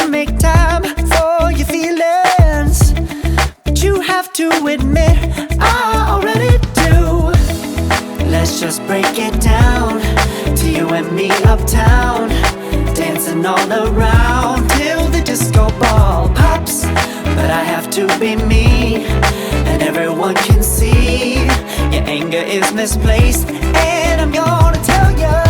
make time for your feelings, but you have to admit I already do. Let's just break it down to you and me uptown, dancing all around till the disco ball pops. But I have to be me, and everyone can see your anger is misplaced, and I'm gonna tell you.